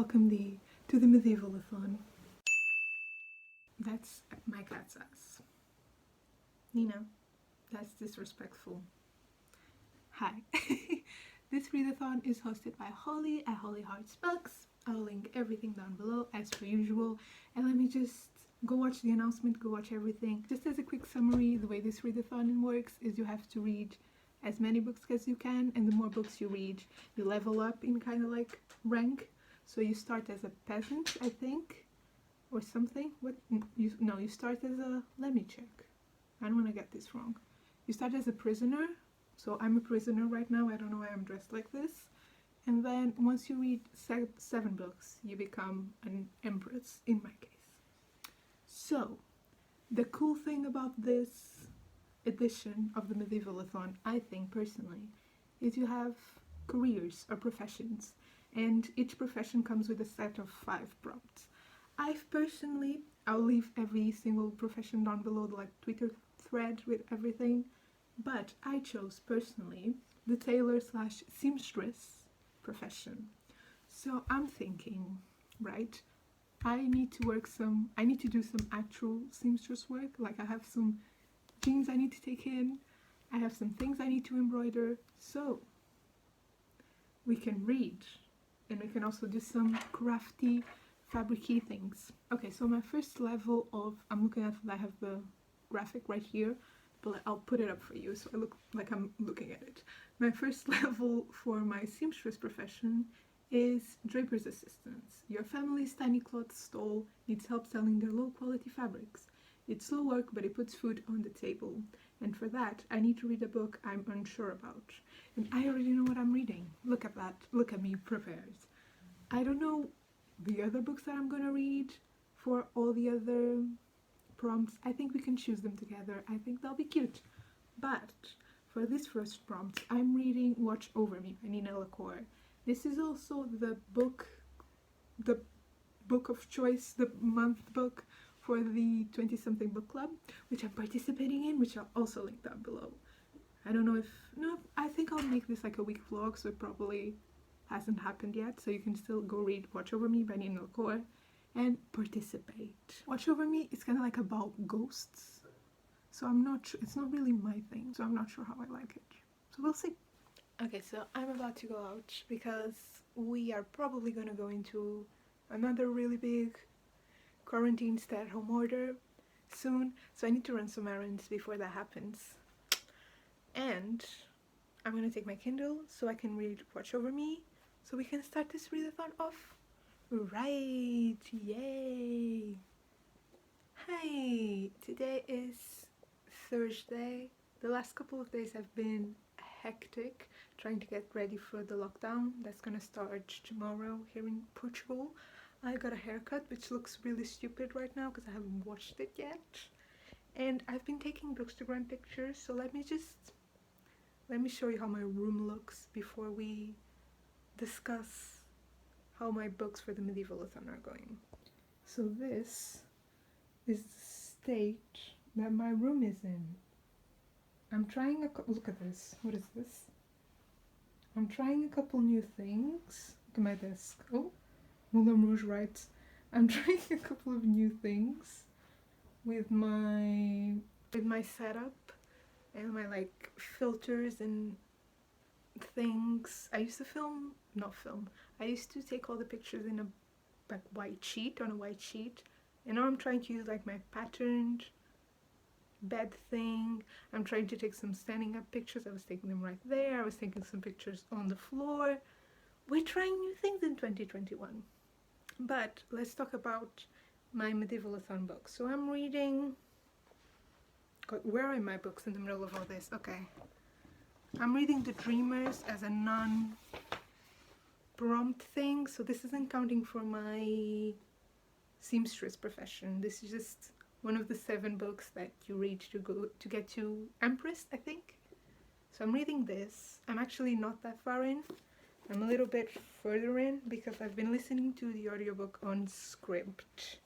welcome thee to the Medieval-A-Thon. That's my cat's ass. Nina, that's disrespectful. Hi. This readathon is hosted by Holly at Holly Hearts Books. I'll link everything down below as per usual. And let me just go watch the announcement, go watch everything. Just as a quick summary, the way this readathon works is you have to read as many books as you can, and the more books you read, you level up in kind of like rank. So you start as a peasant, I think, or something. You start as a, let me check. I don't want to get this wrong. You start as a prisoner. So I'm a prisoner right now. I don't know why I'm dressed like this. And then once you read 7 books, you become an empress, in my case. So the cool thing about this edition of the Medieval-A-Thon, I think personally, is you have careers or professions, and each profession comes with a set of 5 prompts. I'll leave every single profession down below, the like Twitter thread with everything, but I chose personally the tailor slash seamstress profession. So I'm thinking, right, I need to do some actual seamstress work. Like I have some jeans I need to take in, I have some things I need to embroider, so we can read and we can also do some crafty fabricy things. Okay, so my first level of, I have the graphic right here, but I'll put it up for you so I look like I'm looking at it. My first level for my seamstress profession is draper's assistance. Your family's tiny cloth stall needs help selling their low quality fabrics. It's slow work, but it puts food on the table. And for that, I need to read a book I'm unsure about. And I already know what I'm reading. Look at that. Look at me prepared. I don't know the other books that I'm gonna read for all the other prompts. I think we can choose them together. I think they'll be cute. But for this first prompt, I'm reading Watch Over Me by Nina LaCour. This is also the book of choice, the month book for the 20-something book club, which I'm participating in, which I'll also link down below. I don't know if, no, I think I'll make this like a week vlog, so it probably hasn't happened yet, so you can still go read Watch Over Me by Nina LaCour and participate. Watch Over Me is kind of like about ghosts, so I'm not sure, it's not really my thing, so I'm not sure how I like it, so we'll see. Okay, so I'm about to go out because we are probably gonna go into another really big quarantine stay-at-home order soon, so I need to run some errands before that happens. And I'm gonna take my Kindle so I can read Watch Over Me, so we can start this readathon off right. Yay! Hi! Today is Thursday. The last couple of days have been hectic trying to get ready for the lockdown that's gonna start tomorrow here in Portugal. I got a haircut which looks really stupid right now because I haven't watched it yet, and I've been taking Bookstagram pictures, so let me show you how my room looks before we discuss how my books for the Medieval-A-Thon are going. So this is the state that my room is in. I'm trying look at this. What is this? I'm trying a couple new things. Look at my desk. Oh, Moulin Rouge writes, I'm trying a couple of new things with my setup and my like filters and things. I used to I used to take all the pictures in a white sheet, and now I'm trying to use like my patterned bed thing. I'm trying to take some standing up pictures. I was taking them right there. I was taking some pictures on the floor. We're trying new things in 2021. But let's talk about my Medieval-A-Thon books. So I'm reading, God, where are my books in the middle of all this? Okay, I'm reading The Dreamers as a non-prompt thing, so this isn't counting for my seamstress profession. This is just one of the 7 books that you read to get to Empress, I think. So I'm reading this. I'm actually not that far in. I'm a little bit further in because I've been listening to the audiobook on Script.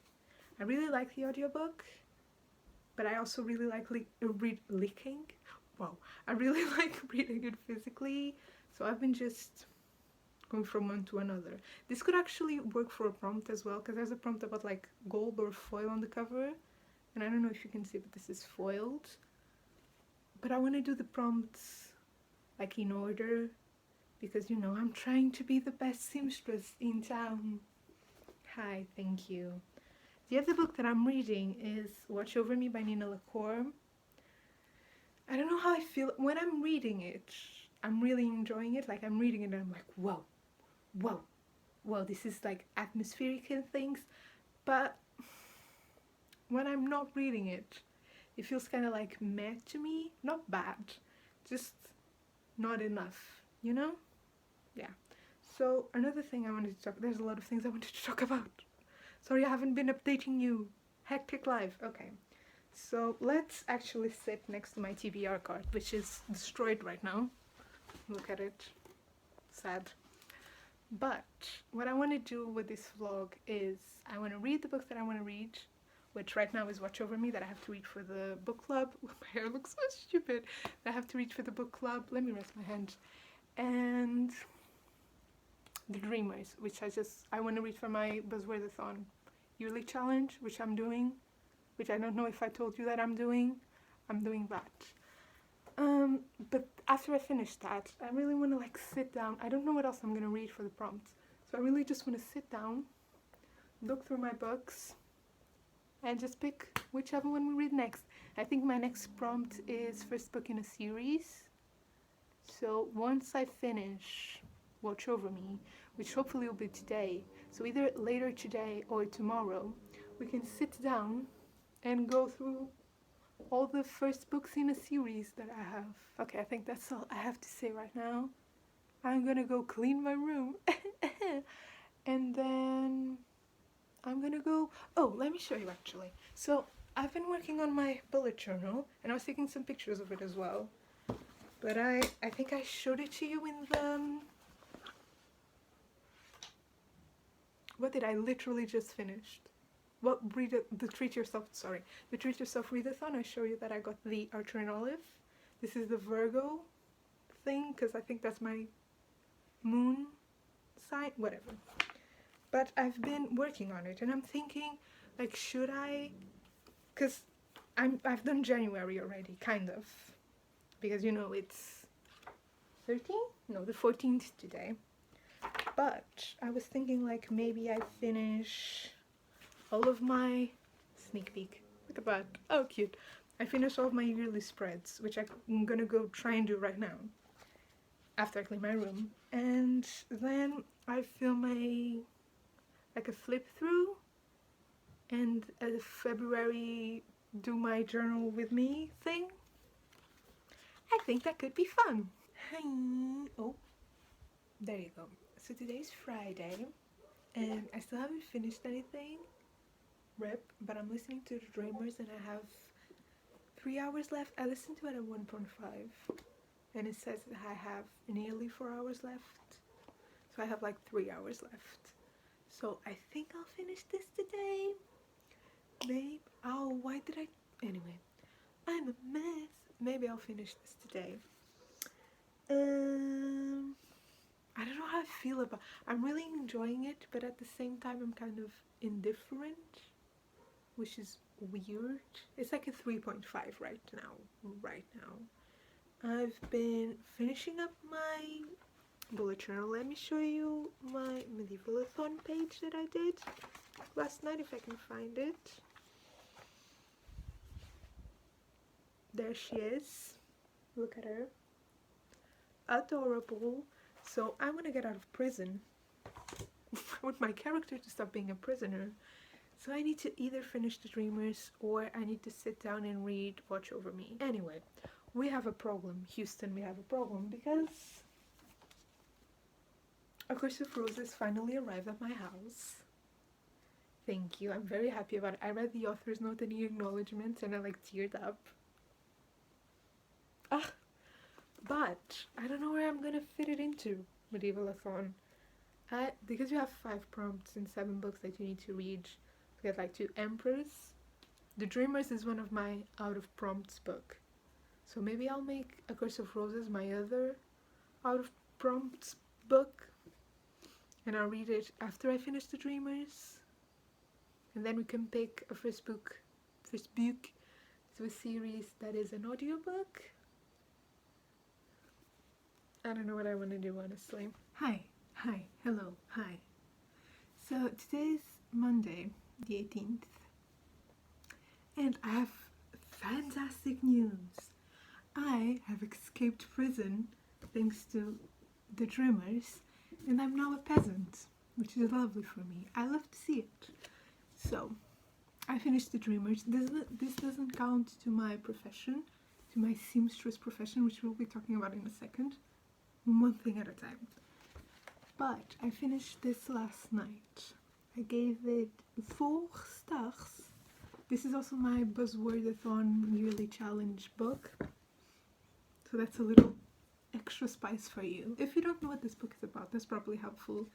I really like the audiobook, but I also really like I really like reading it physically, so I've been just going from one to another. This could actually work for a prompt as well, because there's a prompt about like gold or foil on the cover, and I don't know if you can see, but this is foiled. But I want to do the prompts like in order, because you know I'm trying to be the best seamstress in town. Hi, thank you. The other book that I'm reading is Watch Over Me by Nina LaCour. I don't know how I feel when I'm reading it. I'm really enjoying it. Like I'm reading it and I'm like, whoa, whoa, whoa, this is like atmospheric and things. But when I'm not reading it, it feels kind of like meh to me. Not bad, just not enough, you know? Yeah. So another thing I wanted to talk, there's a lot of things I wanted to talk about. Sorry I haven't been updating you. Hectic life. Okay. So let's actually sit next to my TBR card, which is destroyed right now. Look at it. Sad. But what I want to do with this vlog is I want to read the books that I want to read, which right now is Watch Over Me, that I have to read for the book club. My hair looks so stupid. I have to read for the book club. Let me rest my hand. And The Dreamers, which I want to read for my Medieval-A-Thon yearly challenge, which I'm doing, which I don't know if I told you that I'm doing that. But after I finish that, I really want to like sit down. I don't know what else I'm gonna read for the prompts, so I really just want to sit down, look through my books, and just pick whichever one we read next. I think my next prompt is first book in a series. So once I finish Watch Over Me, which hopefully will be today, so either later today or tomorrow, we can sit down and go through all the first books in a series that I have. Okay, I think that's all I have to say right now. I'm gonna go clean my room and then I'm gonna go, oh, let me show you actually. So I've been working on my bullet journal and I was taking some pictures of it as well, but I think I showed it to you in the what did I literally just finished? Well, the Treat Yourself Readathon. I show you that I got the Archer and Olive. This is the Virgo thing, because I think that's my moon sign, whatever. But I've been working on it, and I'm thinking, like, should I? Because I've done January already, kind of, because you know it's 13? No, the 14th today. But I was thinking, like, maybe I finish all of my sneak peek. Look at that. Oh, cute. I finished all of my yearly spreads, which I'm gonna go try and do right now after I clean my room. And then I film a flip through, and a February do my journal with me thing. I think that could be fun. Hi. Oh, there you go. So today's Friday, and I still haven't finished anything. Rip, but I'm listening to The Dreamers and I have 3 hours left. I listened to it at 1.5 and it says that I have nearly 4 hours left, so I have like 3 hours left. So I think I'll finish this today. Maybe, oh, why did I, anyway, I'm a mess. Maybe I'll finish this today. I don't know how I feel about, I'm really enjoying it, but at the same time I'm kind of indifferent, which is weird. It's like a 3.5 right now. I've been finishing up my bullet journal. Let me show you my Medieval-A-Thon page that I did last night, if I can find it. There she is. Look at her. Adorable. So I want to get out of prison. I want my character to stop being a prisoner. So I need to either finish The Dreamers or I need to sit down and read Watch Over Me. Anyway, we have a problem. Houston, we have a problem because A Course of Roses finally arrived at my house. Thank you. I'm very happy about it. I read the author's note and the acknowledgements and I like teared up. But I don't know where I'm gonna fit it into Medieval-A-Thon. Because you have 5 prompts and 7 books that you need to read to get like 2 Emperors. The Dreamers is one of my out of prompts book. So maybe I'll make A Course of Roses my other out of prompts book. and I'll read it after I finish The Dreamers, and then we can pick a first book to a series that is an audiobook. I don't know what I want to do, honestly. Hi, hello, hi. So today's Monday, the 18th, and I have fantastic news. I have escaped prison thanks to The Dreamers, and I'm now a peasant, which is lovely for me. I love to see it. So, I finished The Dreamers. This doesn't count to my profession, to my seamstress profession, which we'll be talking about in a second. One thing at a time. But I finished this last night. I gave it 4 stars. This is also my Buzzword-A-Thon yearly challenge book. So that's a little extra spice for you. If you don't know what this book is about, that's probably helpful.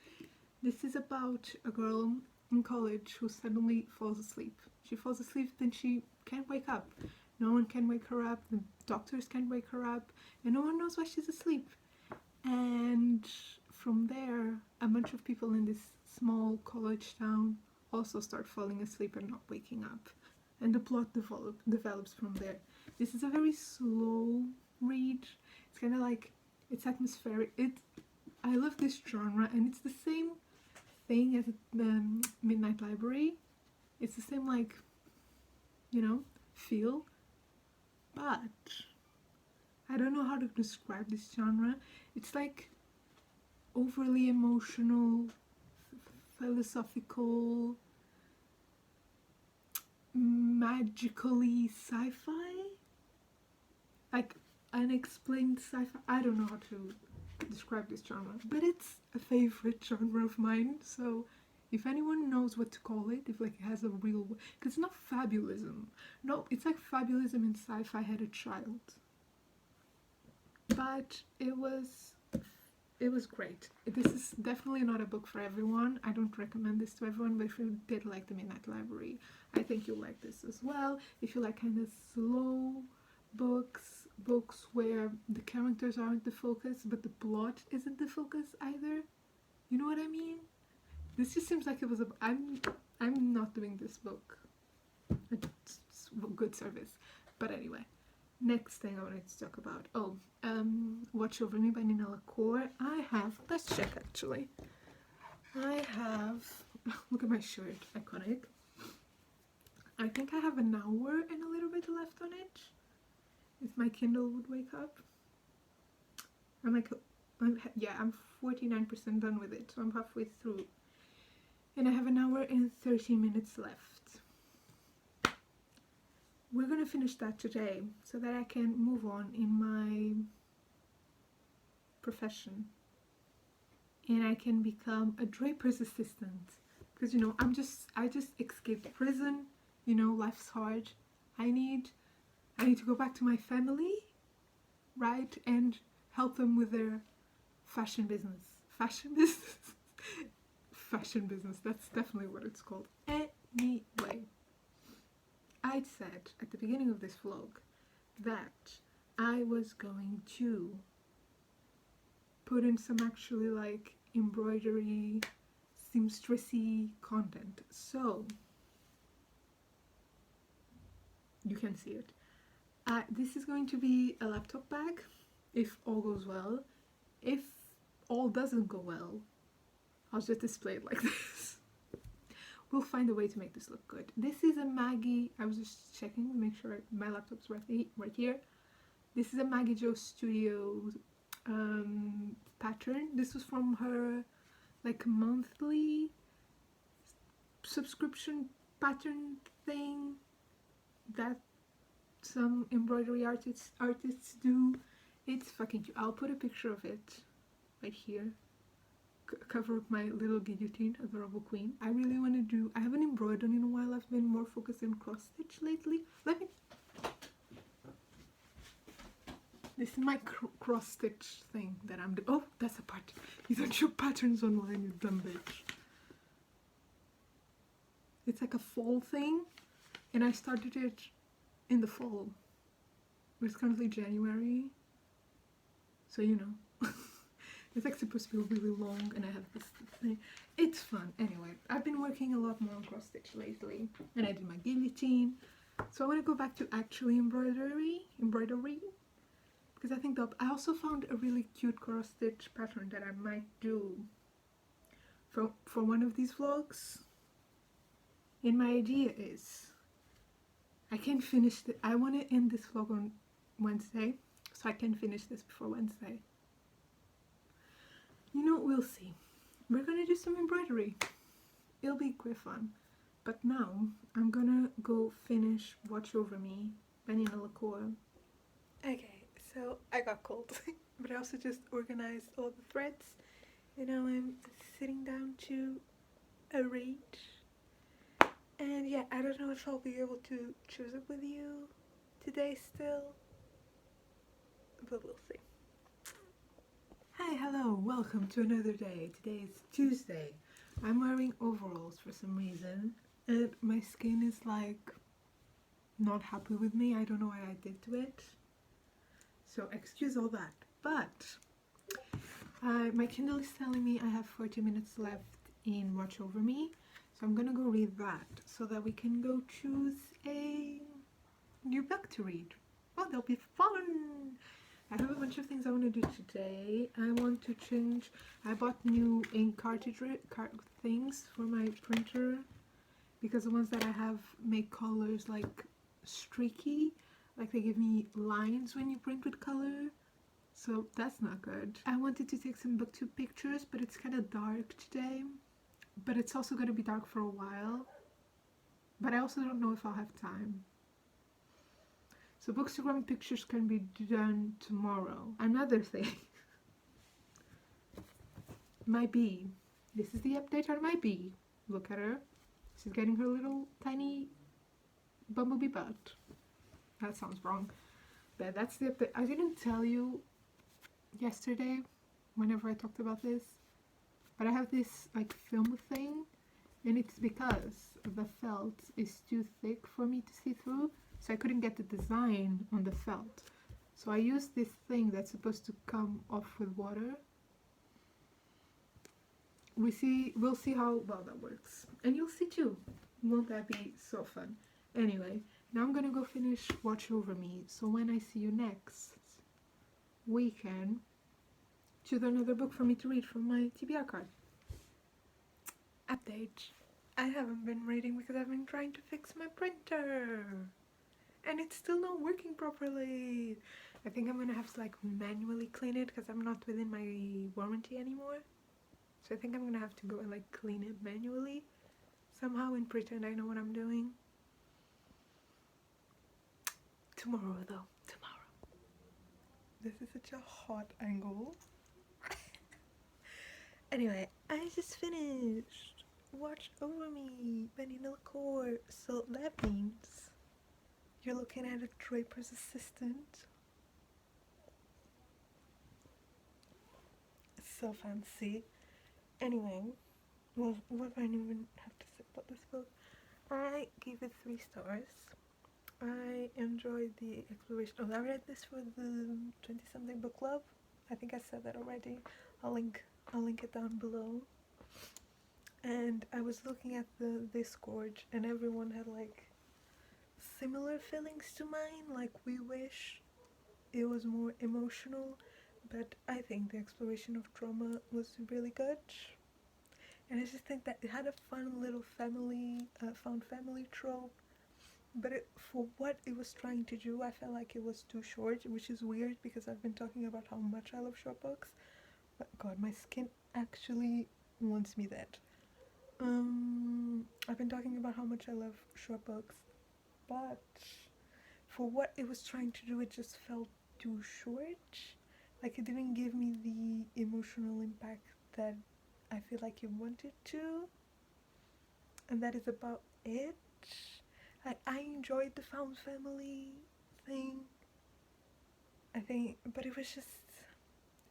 This is about a girl in college who suddenly falls asleep. She falls asleep, then she can't wake up. No one can wake her up, the doctors can't wake her up, and no one knows why she's asleep. And from there, a bunch of people in this small college town also start falling asleep and not waking up. And the plot develops from there. This is a very slow read. It's kind of like, it's atmospheric. I love this genre, and it's the same thing as Midnight Library. It's the same, like, you know, feel. But I don't know how to describe this genre. It's like overly emotional, philosophical, magically sci-fi, like unexplained sci-fi. I don't know how to describe this genre, but it's a favorite genre of mine. So if anyone knows what to call it, if like it has a real, because it's not fabulism. No, it's like fabulism and sci-fi had a child. But it was great. This is definitely not a book for everyone. I don't recommend this to everyone, but if you did like the Midnight Library, I think you'll like this as well. If you like kind of slow books where the characters aren't the focus, but the plot isn't the focus either. You know what I mean? This just seems like it was I'm not doing this book a good service. But anyway, next thing I wanted to talk about. Watch Over Me by Nina LaCour. Let's check actually. I have, look at my shirt, iconic. I think I have an hour and a little bit left on it. If my Kindle would wake up. I'm 49% done with it, so I'm halfway through. And I have an hour and 30 minutes left. We're gonna finish that today so that I can move on in my profession. And I can become a draper's assistant. Because, you know, I just escaped prison. You know, life's hard. I need to go back to my family, right? And help them with their fashion business. Fashion business? Fashion business, that's definitely what it's called. Anyway, I'd said at the beginning of this vlog that I was going to put in some actually like embroidery, seamstressy content. So you can see it. This is going to be a laptop bag, if all goes well. If all doesn't go well, I'll just display it like this. We'll find a way to make this look good. This is a Maggie, I was just checking to make sure my laptop's right here. This is a Maggie Jo Studio pattern. This was from her like monthly subscription pattern thing that some embroidery artists do. It's fucking cute. I'll put a picture of it right here. Cover up my little guillotine, adorable queen. I really want to do, I haven't embroidered in a while. I've been more focused on cross stitch lately. This is my cross stitch thing that I'm doing. Oh, that's a part. You don't show patterns online, you dumb bitch. It's like a fall thing, and I started it in the fall. It's currently January, so you know. It's like supposed to be really long, and I have this thing. It's fun. Anyway, I've been working a lot more on cross stitch lately, and I did my guillotine. So I want to go back to actually embroidery, because I think that I also found a really cute cross stitch pattern that I might do for one of these vlogs. And my idea is I can finish I want to end this vlog on Wednesday, so I can finish this before Wednesday. You know, we'll see. We're gonna do some embroidery. It'll be quite fun. But now I'm gonna go finish Watch Over Me by Nina LaCour. Okay, so I got cold, but I also just organized all the threads, and now I'm sitting down to arrange. And yeah, I don't know if I'll be able to choose it with you today still, but we'll see. Hi, hello, welcome to another day. Today is Tuesday. I'm wearing overalls for some reason, and my skin is like not happy with me. I don't know what I did to it, so excuse all that. But my Kindle is telling me I have 40 minutes left in Watch Over Me, so I'm gonna go read that so that we can go choose a new book to read. Oh, that'll be fun! I have a bunch of things I want to do today. I want to change. I bought new ink cartridge things for my printer because the ones that I have make colors like streaky, like they give me lines when you print with color, so that's not good. I wanted to take some booktube pictures, but it's kind of dark today, but it's also going to be dark for a while, but I also don't know if I'll have time. So bookstagram pictures can be done tomorrow. Another thing, my bee. This is the update on my bee. Look at her. She's getting her little tiny bumblebee butt. That sounds wrong. But that's the update. I didn't tell you yesterday whenever I talked about this, but I have this like film thing, and it's because the felt is too thick for me to see through, so I couldn't get the design on the felt. So I used this thing that's supposed to come off with water. We'll see how well that works, and you'll see too. Won't that be so fun? Anyway, now I'm gonna go finish Watch Over Me, so when I see you next, we can choose another book for me to read from my TBR card. Update. I haven't been reading because I've been trying to fix my printer, and it's still not working properly. I think I'm gonna have to like manually clean it because I'm not within my warranty anymore. So I think I'm gonna have to go and like clean it manually somehow and pretend I know what I'm doing. Tomorrow though, tomorrow. This is such a hot angle. Anyway, I just finished Watch Over Me by Nina LaCour. So that means you're looking at a draper's assistant. It's so fancy. Anyway, well, what do I even have to say about this book? I gave it 3 stars. I enjoyed the exploration. Oh, I read this for the 20-something book club. I think I said that already. I'll link it down below. And I was looking at the Discord, and everyone had like similar feelings to mine. Like, we wish it was more emotional, but I think the exploration of trauma was really good. And I just think that it had a fun little family, found family trope, but for what it was trying to do, I felt like it was too short, which is weird because I've been talking about how much I love short books. But God, my skin actually wants me dead. I've been talking about how much I love short books, but for what it was trying to do, it just felt too short. Like, it didn't give me the emotional impact that I feel like it wanted to, and that is about it. Like, I enjoyed the found family thing, I think, but it was just,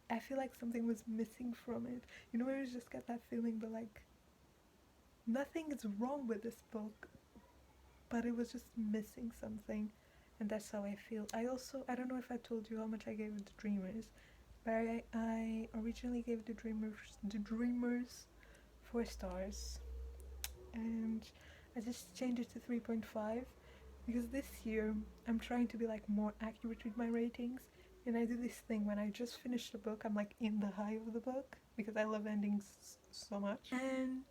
I feel like something was missing from it. You know, when you just get that feeling, but like, nothing is wrong with this book, but it was just missing something, and that's how I feel. I don't know if I told you how much I gave it to Dreamers, but I originally gave the Dreamers 4 stars, and I just changed it to 3.5 because this year I'm trying to be like more accurate with my ratings, and I do this thing when I just finish the book, I'm like in the high of the book because I love endings so much, and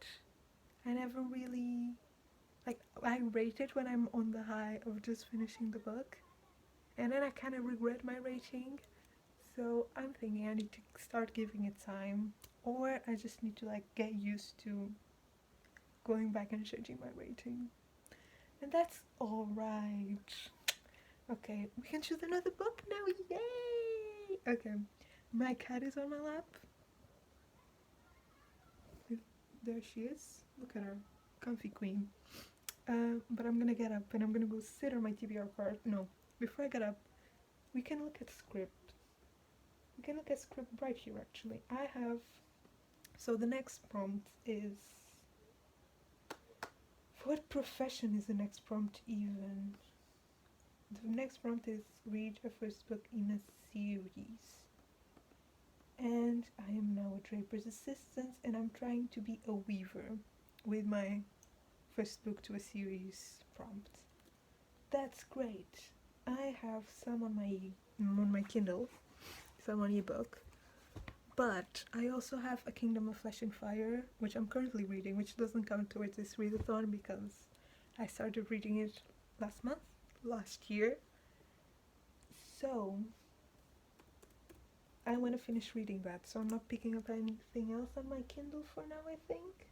I never really like, I rate it when I'm on the high of just finishing the book, and then I kind of regret my rating. So I'm thinking I need to start giving it time, or I just need to like get used to going back and changing my rating. And that's alright. Okay, we can choose another book now, yay! Okay, my cat is on my lap. There she is, look at her, comfy queen. But I'm gonna get up and I'm gonna go sit on my TBR card. No, before I get up, we can look at script. We can look at script right here actually. I have, so the next prompt is, what profession is the next prompt even? The next prompt is read a first book in a series. And I am now a draper's assistant and I'm trying to be a weaver with my first book to a series prompt. That's great. I have some on my Kindle, some on ebook, but I also have A Kingdom of Flesh and Fire, which I'm currently reading, which doesn't count towards this readathon because I started reading it last year. So I want to finish reading that, so I'm not picking up anything else on my Kindle for now, I think.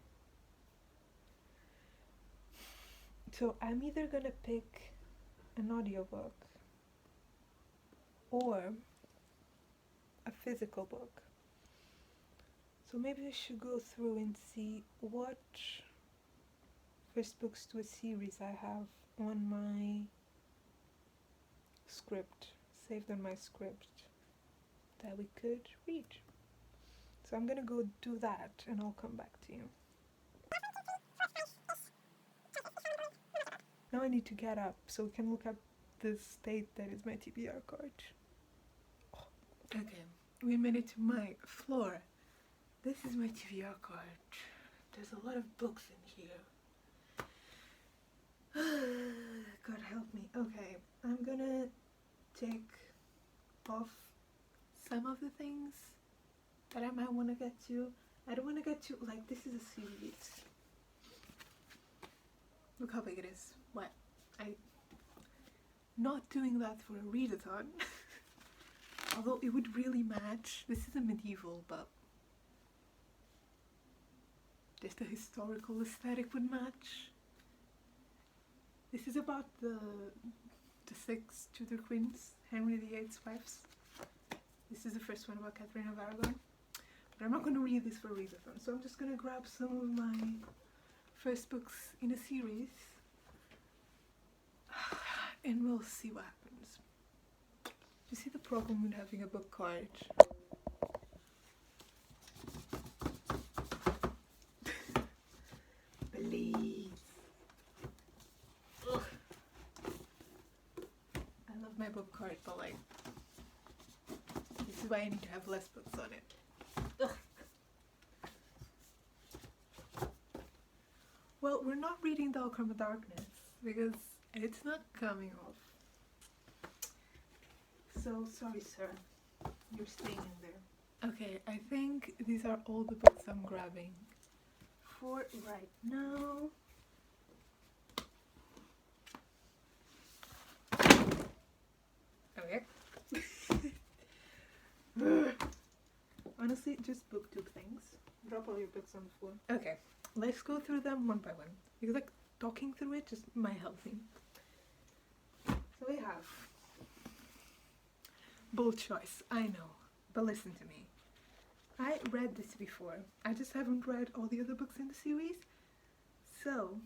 So I'm either gonna pick an audiobook or a physical book. So maybe I should go through and see what first books to a series I have on my script, saved on my script, that we could read. So I'm gonna go do that and I'll come back to you. Now I need to get up so we can look at the state that is my TBR card. Oh, okay, we made it to my floor. This is my TBR card. There's a lot of books in here. God help me. Okay, I'm gonna take off some of the things that I might want to get to. I don't want to get to, like, this is a series. Look how big it is. What? Not doing that for a readathon. Although it would really match. This is a medieval, but just the historical aesthetic would match. This is about the 6 Tudor queens, Henry VIII's wives. This is the first one about Catherine of Aragon. But I'm not going to read this for a readathon, so I'm just going to grab some of my first books in a series and we'll see what happens. You see the problem with having a book card? Please. Ugh. I love my book card, but like, this is why I need to have less books on it. Ugh. Well, we're not reading The Outcome of Darkness because it's not coming off. So, sorry sir, you're staying in there. Okay, I think these are all the books I'm grabbing for right now. Okay. Honestly, just booktube things. Drop all your books on the floor. Okay, let's go through them one by one because like talking through it just might help me. So we have bold choice, I know, but listen to me. I read this before. I just haven't read all the other books in the series. So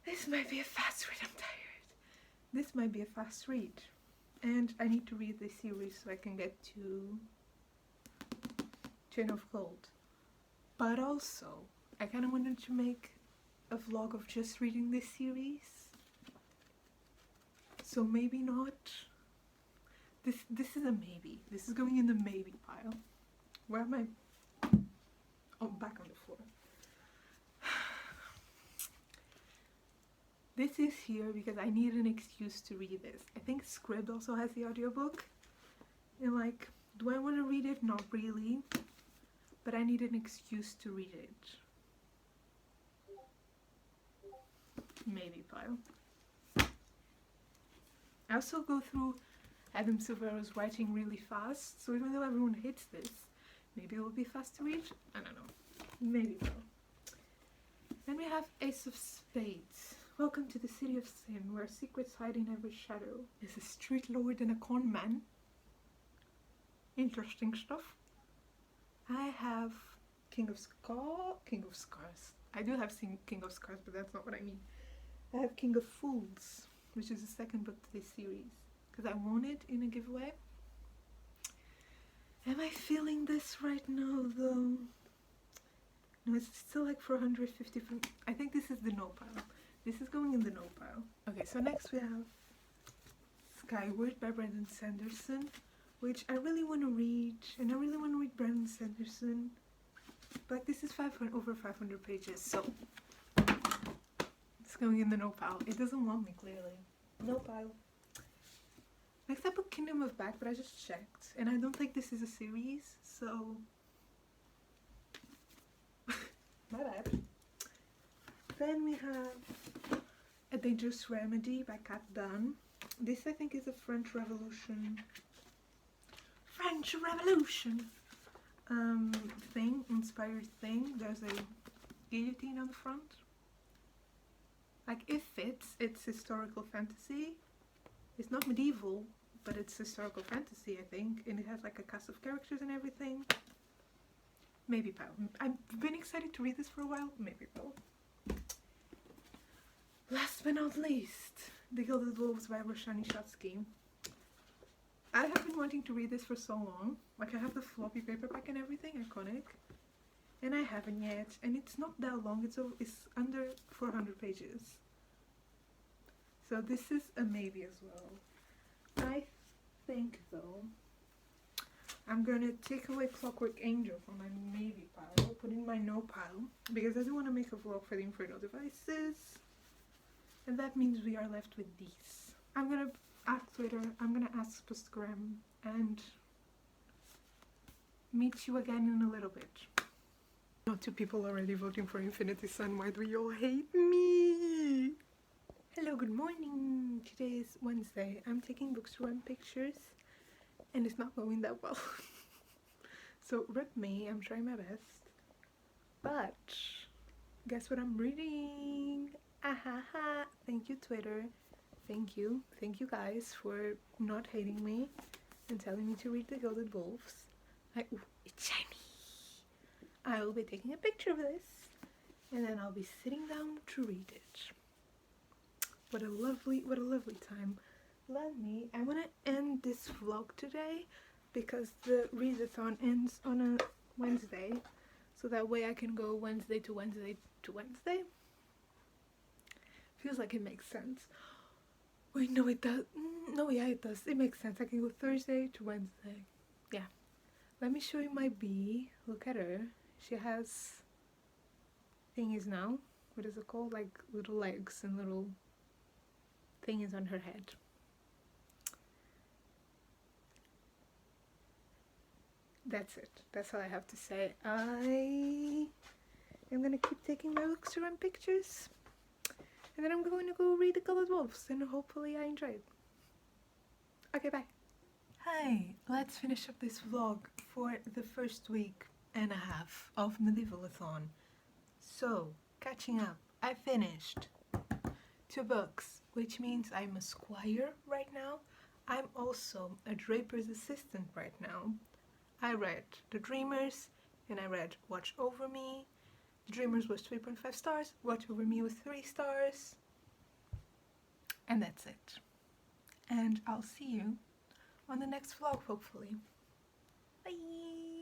this might be a fast read. I'm tired. This might be a fast read. And I need to read this series so I can get to Chain of Gold. But also, I kind of wanted to make a vlog of just reading this series. So maybe not This is a maybe. This is going in the maybe pile. Where am I? Oh, back on the floor. This is here because I need an excuse to read this. I think Scribd also has the audiobook. And like, do I want to read it? Not really. But I need an excuse to read it. Maybe pile. I also go through Adam Silvera's writing really fast. So even though everyone hates this, maybe it will be fast to read. I don't know. Maybe pile. Then we have Ace of Spades. Welcome to the city of sin, where secrets hide in every shadow. Is a street lord and a con man. Interesting stuff. I have King of Scars. I do have King of Scars, but that's not what I mean. I have King of Fools, which is the second book to this series, because I won it in a giveaway. Am I feeling this right now, though? No, it's still like 450 from... I think this is the no pile. This is going in the no pile. Okay, so next we have Skyward by Brandon Sanderson, which I really want to read, and I really want to read Brandon Sanderson, but this is over 500 pages, so it's going in the no pile. It doesn't want me, clearly. No pile. Next I put Kingdom of Back, but I just checked, and I don't think this is a series, so my bad. Then we have A Dangerous Remedy by Kat Dunn. This I think is a French Revolution thing, inspired thing. There's a guillotine on the front. Like, it fits. It's historical fantasy. It's not medieval, but it's historical fantasy, I think. And it has like a cast of characters and everything. Maybe pal. I've been excited to read this for a while. Maybe pal. Last but not least, The Gilded Wolves by Roshani Shatsky. I have been wanting to read this for so long. Like, I have the floppy paperback and everything, iconic. And I haven't yet. And it's not that long, it's under 400 pages. So this is a maybe as well. I think, though, I'm gonna take away Clockwork Angel from my maybe pile, put in my no pile, because I do want to make a vlog for the Inferno Devices. And that means we are left with these. I'm gonna ask Twitter, I'm gonna ask Instagram, and meet you again in a little bit. Not two people already voting for Infinity Sun. Why do you all hate me? Hello, good morning. Today is Wednesday. I'm taking books to run pictures, and it's not going that well. So rip me, I'm trying my best. But guess what I'm reading? Ahaha. Thank you, Twitter. Thank you guys for not hating me and telling me to read The Gilded Wolves. Ooh, it's shiny. I will be taking a picture of this, and then I'll be sitting down to read it. What a lovely time. I want to end this vlog today because the readathon ends on a Wednesday, so that way I can go Wednesday to Wednesday to Wednesday. Feels like it makes sense. Wait, no it does. No, yeah, it does. It makes sense. I can go Thursday to Wednesday. Yeah. Let me show you my bee. Look at her. She has thingies now. What is it called? Like little legs and little thingies on her head. That's it. That's all I have to say. I am gonna keep taking my books to run pictures. And then I'm going to go read The Gilded Wolves, and hopefully I enjoy it. Okay, bye. Hi, let's finish up this vlog for the first week and a half of Medieval-A-Thon. So, catching up, I finished 2 books, which means I'm a squire right now. I'm also a draper's assistant right now. I read The Dreamers, and I read Watch Over Me. Dreamers was 3.5 stars, Watch Over Me was 3 stars, and that's it. And I'll see you on the next vlog, hopefully. Bye!